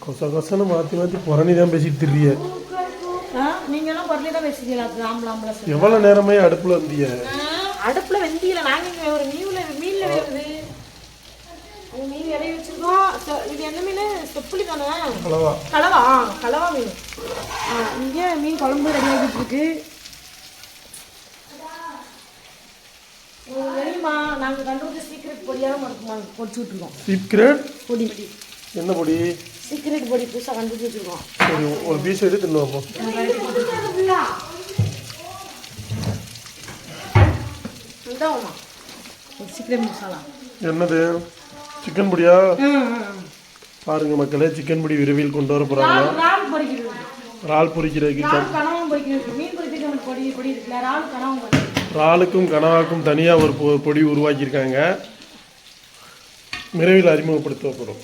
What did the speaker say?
கொச கொசன்னு மாற்றி மாற்றி புறணி தான் பேசிட்டு திரிய. நீங்களும் பொருளை தான் பேசிக்கலாம். எவ்வளோ நேரமே அடுப்பில் வந்திய? அடுப்பில் வெந்தியில் நாங்கள் இங்கே ஒரு மீனில் வேகுது. அது மீன் இலைய வச்சுருக்கோம். இது என்ன மீன்? செப்புளி தானே? கலவா மீன். இங்கே மீன் குழம்பு ரெடி ஆகிட்டு இருக்கு. தெரியுமா, நாங்கள் கண்டுபிடிச்ச சீக்ரெட் பொடியாக பொடிச்சு விட்ருக்கோம். சீக்ரெட் பொடி என்ன பொடி? சீக்ரெட் பொடி புதுசாக கண்டுபிடிச்சி வச்சுருக்கோம். சரி, ஒரு பீஸ் எடுத்து தின்னு வைப்போம். சீக்ரெட் மசாலா என்னது? சிக்கன் பொடியா? பாருங்க மக்களே, சிக்கன் பொடி விரைவில் கொண்டு வர போறாங்க. இறால் பொரிக்கிறதுக்கு இறாலுக்கும் கனவாக்கும் தனியாக ஒரு பொடி உருவாக்கியிருக்காங்க. விரைவில் அறிமுகப்படுத்தப்படும்.